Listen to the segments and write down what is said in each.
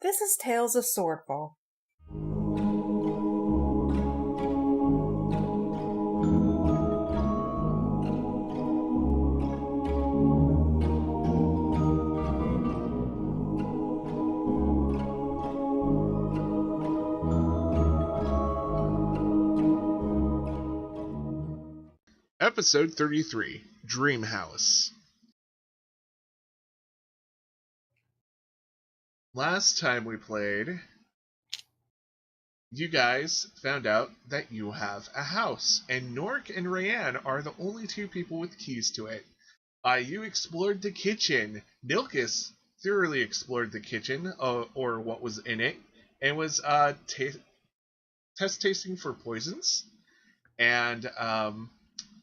This is Tales of Swordfall. Episode 33, Dream House. Last time we played, you guys found out that you have a house, and Nork and Rayanne are the only two people with keys to it. You explored the kitchen. Nilkus thoroughly explored the kitchen, or what was in it, and was test tasting for poisons. And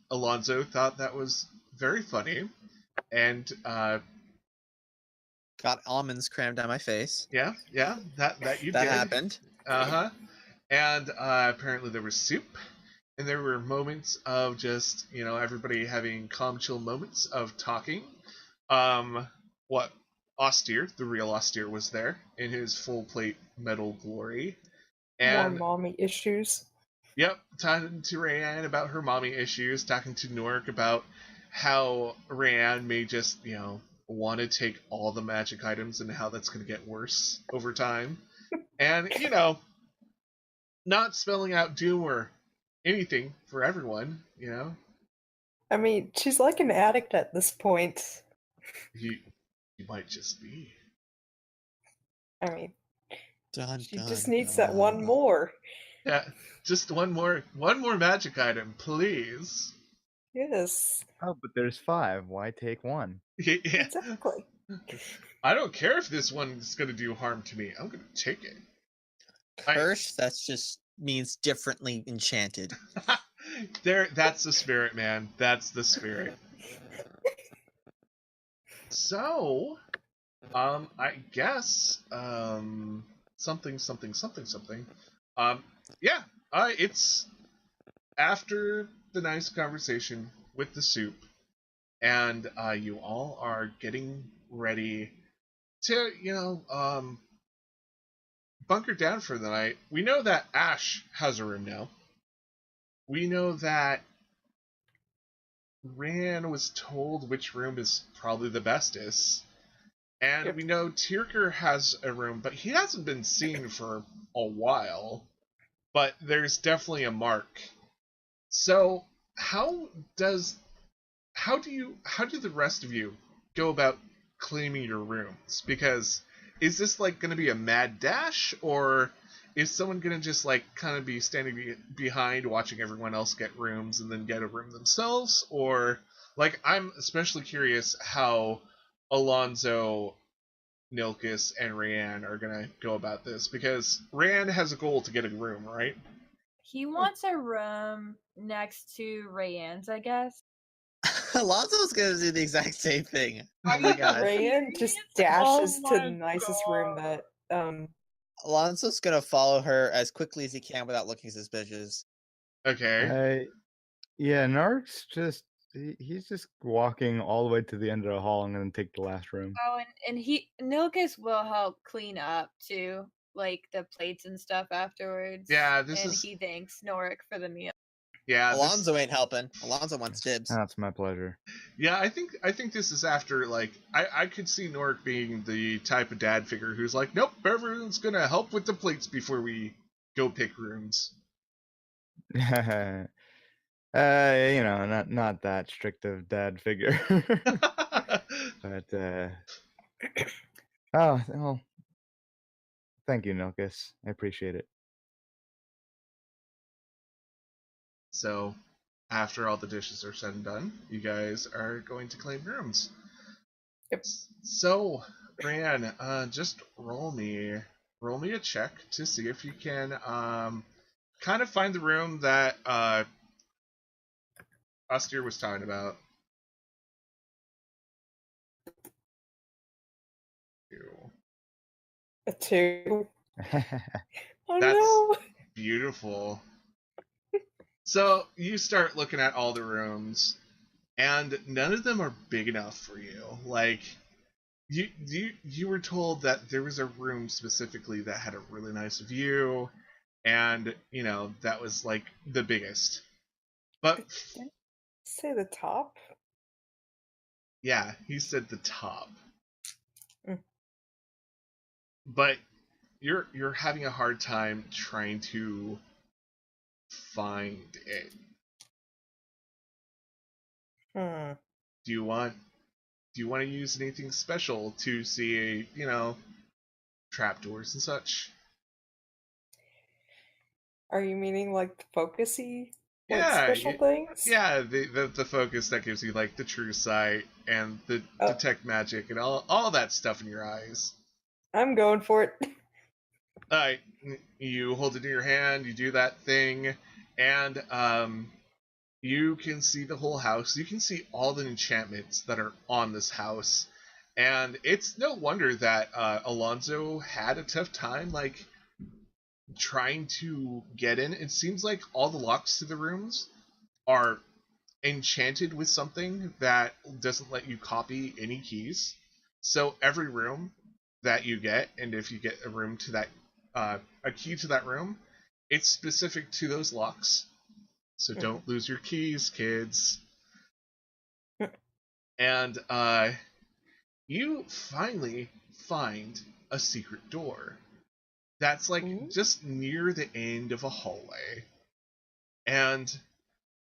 Alonzo thought that was very funny, and got almonds crammed down my face. Yeah, that you that did. happened. And apparently there was soup, and there were moments of just everybody having calm, chill moments of talking. Austere, the real Austere, was there in his full plate metal glory. And more mommy issues. Yep, talking to Rayanne about her mommy issues, talking to Nork about how Rayanne may just, want to take all the magic items and how that's going to get worse over time. And, not spelling out doom or anything for everyone, I mean, she's like an addict at this point. You might just be. I mean, she just needs dun. that one more. Yeah, just one more magic item, please. Yes. Oh, but there's 5. Why take one? Yeah. Exactly. I don't care if this one's going to do harm to me. I'm going to take it. Curse? That just means differently enchanted. That's the spirit, man. That's the spirit. So, I guess, something. It's after the nice conversation with the soup, and you all are getting ready to, bunker down for the night. We know that Ash has a room now. We know that Ran was told which room is probably the bestest. And Yep. We know Tyrker has a room, but he hasn't been seen for a while. But there's definitely a mark. So how do the rest of you go about claiming your rooms? Because is this like going to be a mad dash, or is someone going to just like kind of be standing behind watching everyone else get rooms and then get a room themselves? Or like, I'm especially curious how Alonzo, Nilkus, and Rayanne are going to go about this, because Rayanne has a goal to get a room, right? He wants a room next to Rayanne's, I guess. Alonso's gonna do the exact same thing. Oh my god. Rayanne just dashes to the nicest room that Alonso's gonna follow her as quickly as he can without looking suspicious. Okay. Yeah, Nark's he's just walking all the way to the end of the hall and then take the last room. Oh, and Nilkus will help clean up too, like the plates and stuff afterwards. Yeah, he thanks Norik for the meal. Yeah, Alonzo ain't helping. Alonzo wants dibs. That's my pleasure. Yeah, I think this is after, like, I could see Norik being the type of dad figure who's like, nope, everyone's gonna help with the plates before we go pick rooms. Not that strict of dad figure. But well, thank you, Nilkus. I appreciate it. So, after all the dishes are said and done, you guys are going to claim rooms. Yep. So, Rayanne, just roll me a check to see if you can kind of find the room that Austere was talking about. a 2. Oh That's no! beautiful. So you start looking at all the rooms, and none of them are big enough for you. Like, You were told that there was a room specifically that had a really nice view, and that was like the biggest. But Did I say the top? yeah, he said the top. Mm. But you're having a hard time trying to find it. Hmm. Do you want to use anything special to see, trapdoors and such? Are you meaning like the focusy, like Yeah, special things? yeah. The focus that gives you like the true sight and the Oh, detect magic and all that stuff in your eyes. I'm going for it. Alright, you hold it in your hand, you do that thing, and you can see the whole house. You can see all the enchantments that are on this house. And it's no wonder that Alonso had a tough time, like, trying to get in. It seems like all the locks to the rooms are enchanted with something that doesn't let you copy any keys. So every room that you get, and if you get a room to that, a key to that room, it's specific to those locks. So don't lose your keys, kids. And you finally find a secret door that's like Ooh. just near the end of a hallway. And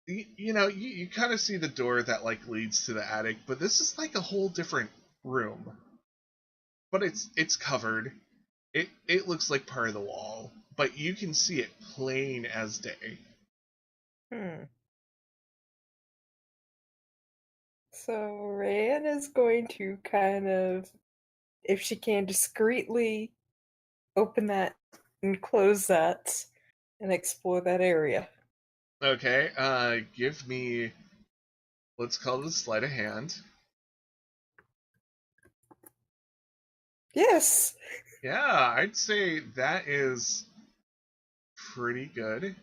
you kind of see the door that like leads to the attic, but this is like a whole different room. But it's covered. It looks like part of the wall, but you can see it plain as day. Hmm. So Ryan is going to kind of, if she can, discreetly open that and close that and explore that area. Okay, give me, let's call it a sleight of hand. Yes. Yeah, I'd say that is pretty good.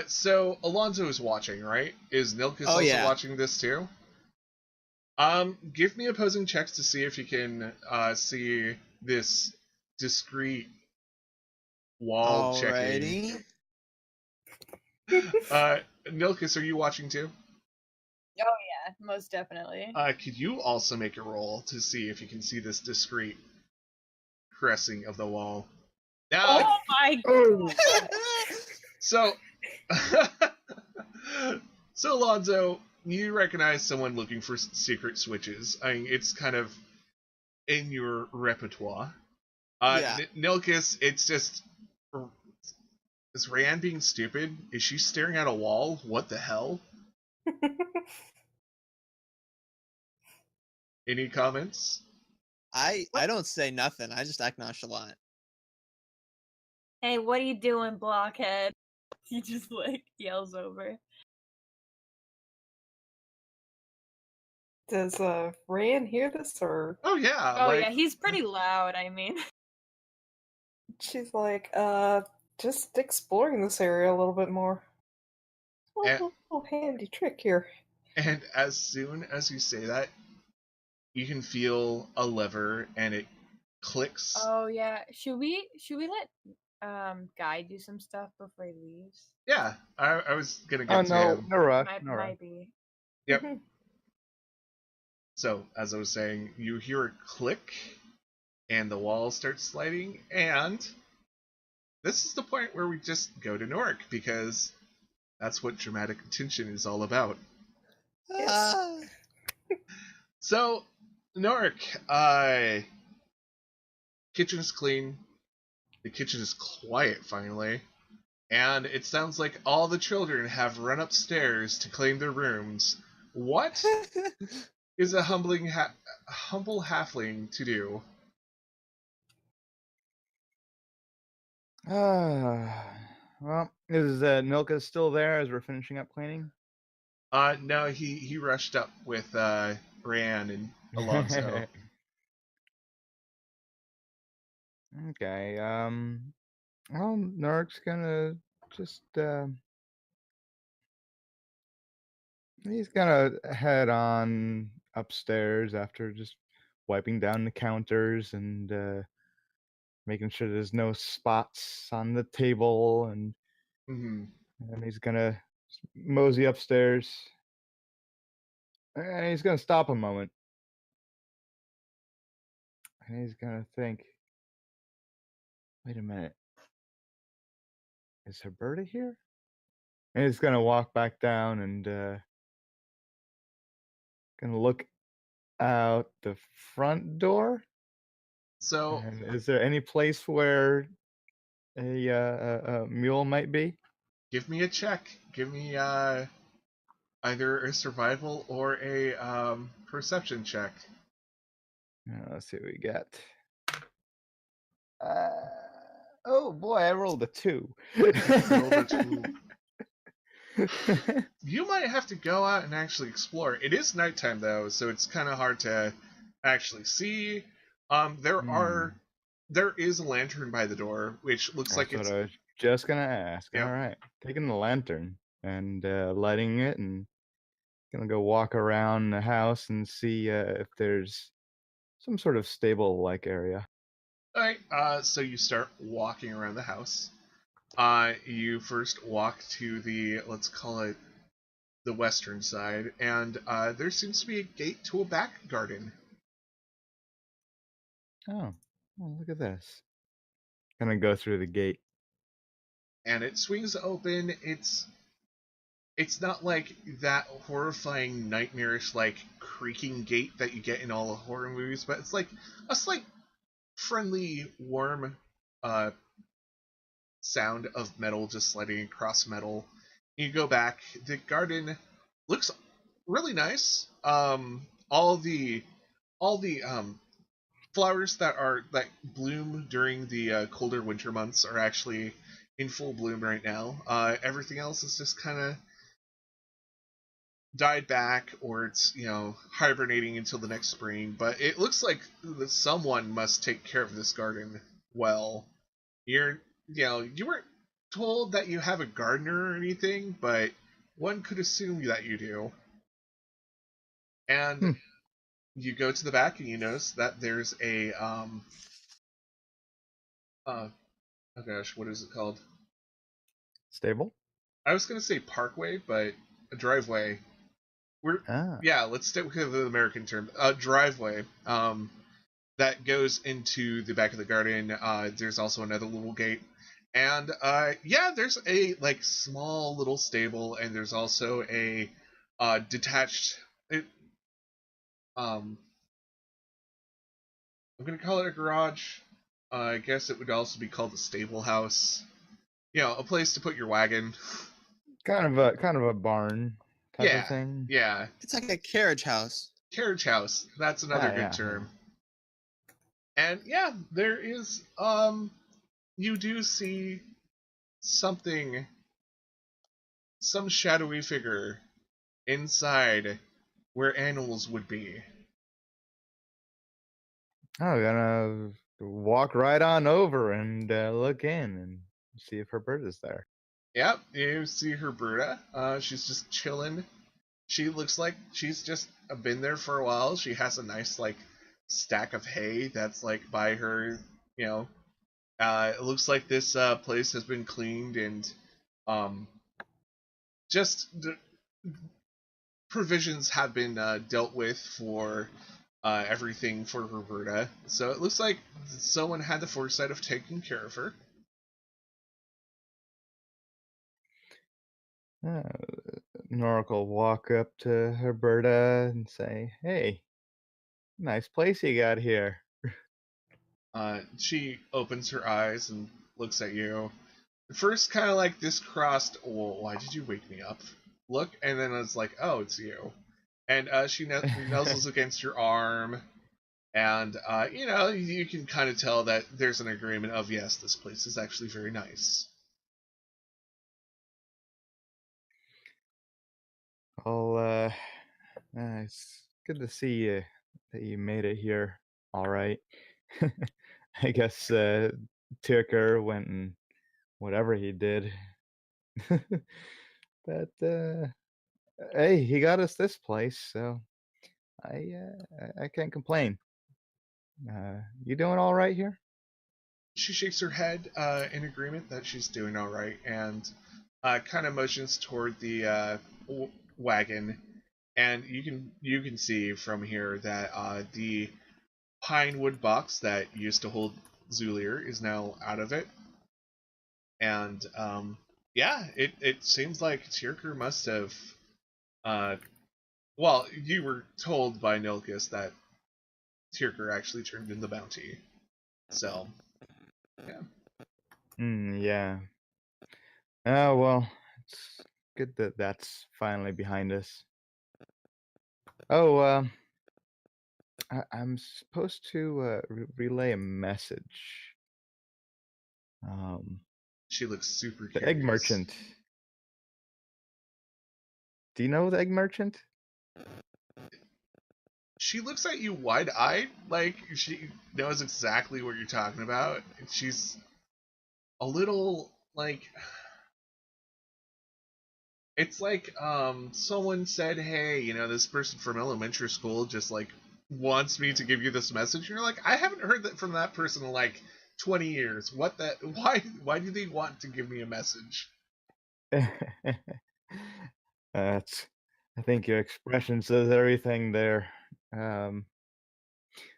So Alonso is watching, right? Is Nilkus Oh, also yeah. watching this too? Give me opposing checks to see if you can see this discrete wall checking. Alrighty. Nilkus, are you watching too? Oh yeah, most definitely. Could you also make a roll to see if you can see this discrete caressing of the wall? Now, Oh my Oh. so, so Alonzo, you recognize someone looking for secret switches. I mean, it's kind of in your repertoire. Yeah. Nilkus, it's just, is Rayanne being stupid? Is she staring at a wall? What the hell? Any comments? I don't say nothing. I just act nonchalant. Hey, what are you doing, blockhead? He just like yells over. Does Ryan hear this, or Oh yeah, Oh like yeah, he's pretty loud, I mean. she's like, just exploring this area a little bit more. and, Little handy trick here. and as soon as you say that, you can feel a lever and it clicks. Oh yeah. Should we let Guy do some stuff before he leaves? Yeah, I was gonna Oh, get to no, him. no rush, Might no rush. might be. Yep. Mhm. So as I was saying, you hear a click, and the wall starts sliding, and this is the point where we just go to Nork because that's what dramatic attention is all about. Yes. Ah. So, Nork, kitchen is clean. The kitchen is quiet finally, and it sounds like all the children have run upstairs to claim their rooms. What is a humble halfling to do? Well, is Nilka still there as we're finishing up cleaning? No, he rushed up with Ryan and Alonso. Okay. Well, Nark's gonna just he's gonna head on upstairs after just wiping down the counters and making sure there's no spots on the table, and he's gonna mosey upstairs. And he's gonna stop a moment. And he's gonna think, wait a minute. Is Herberta here? And he's gonna walk back down and gonna look out the front door. So, And is there any place where a mule might be? give me a check. Give me either a survival or a perception check. Let's see what we got. Oh boy, I rolled a 2. Rolled a 2. You might have to go out and actually explore. It is nighttime though, so it's kind of hard to actually see. There is a lantern by the door, which looks like That's it's. what I was just gonna ask. Yep. All right, taking the lantern and lighting it, and gonna go walk around the house and see if there's some sort of stable-like area. All right. So you start walking around the house. You first walk to the, let's call it, the western side, and there seems to be a gate to a back garden. Oh, look at this. Gonna go through the gate. And it swings open. It's not like that horrifying, nightmarish, like creaking gate that you get in all the horror movies, but it's like a slight, friendly, warm sound of metal just sliding across metal. You go back. The garden looks really nice. All the flowers that bloom during the colder winter months are actually in full bloom right now. Everything else is just kind of died back, or it's hibernating until the next spring. But it looks like someone must take care of this garden well. You weren't told that you have a gardener or anything, but one could assume that you do. And you go to the back and you notice that there's a oh gosh, what is it called? Stable? I was gonna say parkway, but a driveway. Let's stick with the American term. A driveway. That goes into the back of the garden. There's also another little gate. And there's a small little stable, and there's also a detached I'm gonna call it a garage. I guess it would also be called a stable house. A place to put your wagon. Kind of a barn type of thing. Yeah. It's like a carriage house. Carriage house. That's another good term. And there is you do see something, some shadowy figure inside where animals would be. I'm gonna walk right on over and look in and see if Herberta's there. Yep, you see Herberta. She's just chilling. She looks like she's just been there for a while. She has a nice stack of hay that's by her. It looks like this place has been cleaned, and just provisions have been dealt with for everything for Roberta. So it looks like someone had the foresight of taking care of her. Norik will walk up to Herberta and say, "Hey, nice place you got here." She opens her eyes and looks at you. First, kind of this crossed, well, why did you wake me up? Look, and then it's like, oh, it's you. And she nuzzles against your arm, and you can kind of tell that there's an agreement of, yes, this place is actually very nice. Well, it's good to see you, that you made it here all right. I guess Tucker went and whatever he did. But hey, he got us this place, so I can't complain. You doing all right here? She shakes her head in agreement that she's doing all right, and kind of motions toward the wagon. And you can see from here that the pine wood box that used to hold Zulier is now out of it. And yeah, it seems like Tyrker must have. Well, you were told by Nilkis that Tyrker actually turned in the bounty. So, yeah. Yeah. Oh, well, it's good that that's finally behind us. Oh, I'm supposed to relay a message. She looks super The curious. egg merchant. Do you know the egg merchant? She looks at you wide-eyed, like she knows exactly what you're talking about. She's a little like, it's like someone said, "Hey, you know, this person from elementary school just like wants me to give you this message." And you're like, "I haven't heard that from that person in like 20 years. What that? Why do they want to give me a message?" That's, I think your expression says everything there.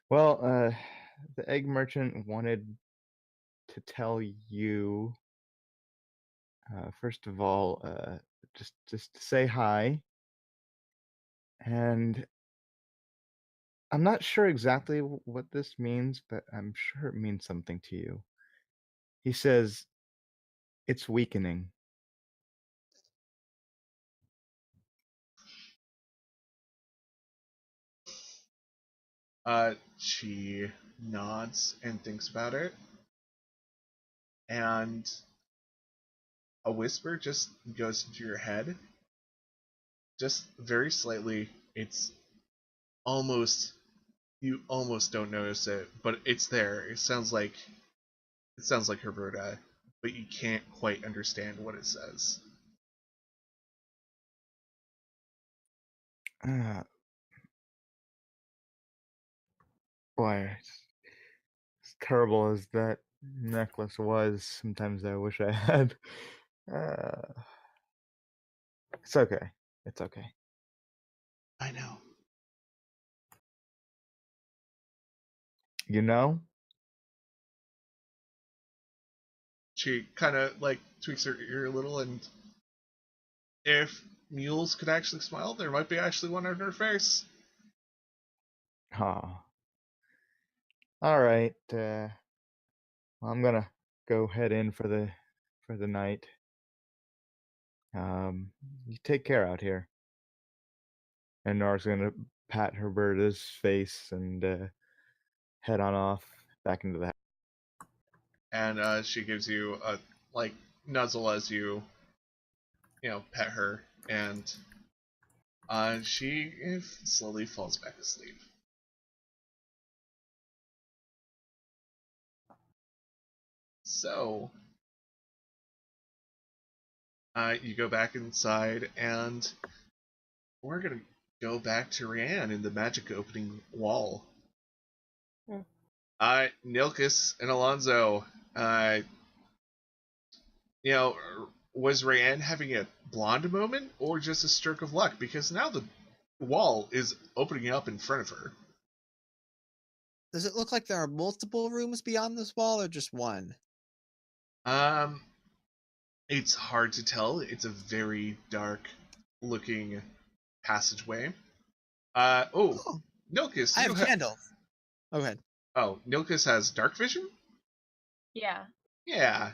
Well, the egg merchant wanted to tell you, first of all, just to say hi. And I'm not sure exactly what this means, but I'm sure it means something to you. He says it's weakening. She nods and thinks about it, and a whisper just goes into your head, just very slightly. It's almost, you almost don't notice it, but it's there. It sounds like Herberta, but you can't quite understand what it says. Boy, as terrible as that necklace was, sometimes I wish I had. It's okay. It's okay. I know. You know? She kind of like tweaks her ear a little, and if mules could actually smile, there might be actually one on her face. Huh. All right. I'm gonna go head in for the night. You take care out here. And Nar's gonna pat Herberta's face and head on off back into the house. And she gives you a like nuzzle as you pet her, and she slowly falls back asleep. So you go back inside, and we're gonna go back to Rianne in the magic opening wall. Nilkis and Alonzo, was Rianne having a blonde moment or just a stroke of luck? Because now the wall is opening up in front of her. Does it look like there are multiple rooms beyond this wall, or just one? It's hard to tell. It's a very dark looking passageway. Nilkis, I have candles. Go ahead. Oh, Nilkis has dark vision? Yeah. Yeah.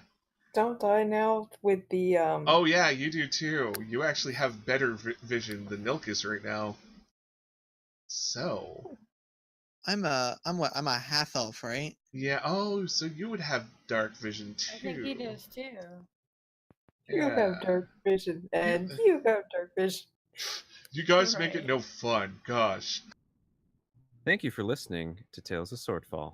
Don't I now with the Oh yeah, you do too. You actually have better vision than Nilkis right now. So. I'm a half elf, right? Yeah. Oh, so you would have dark vision too. I think he does too. You have dark vision, and you have dark vision. You guys make it no fun. Gosh. Thank you for listening to Tales of Swordfall.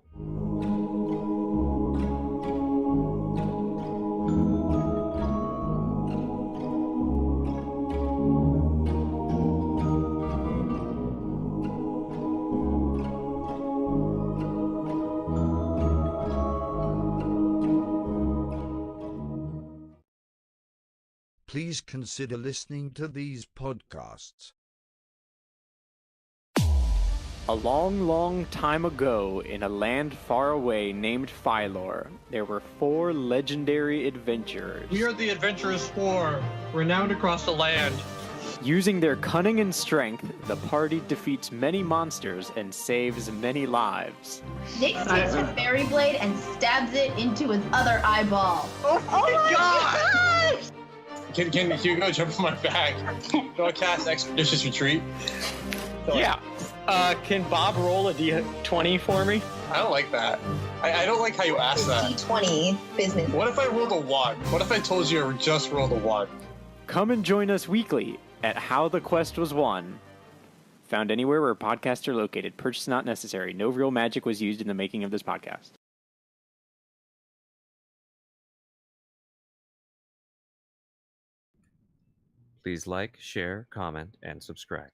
please consider listening to these podcasts. A long, long time ago, in a land far away named Phylor, there were 4 legendary adventurers. We are the Adventurers 4, renowned across the land. Using their cunning and strength, the party defeats many monsters and saves many lives. Nick takes her fairy blade and stabs it into his other eyeball. Oh my god! Can you go jump on my back? Do I cast Expeditious Retreat? Yeah. Can Bob roll a D20 for me? I don't like that. I don't like how you asked that. D20 business. What if I rolled a 1? What if I told you I just rolled a 1? Come and join us weekly at How the Quest Was Won. Found anywhere where podcasts are located. Purchase not necessary. No real magic was used in the making of this podcast. Please like, share, comment, and subscribe.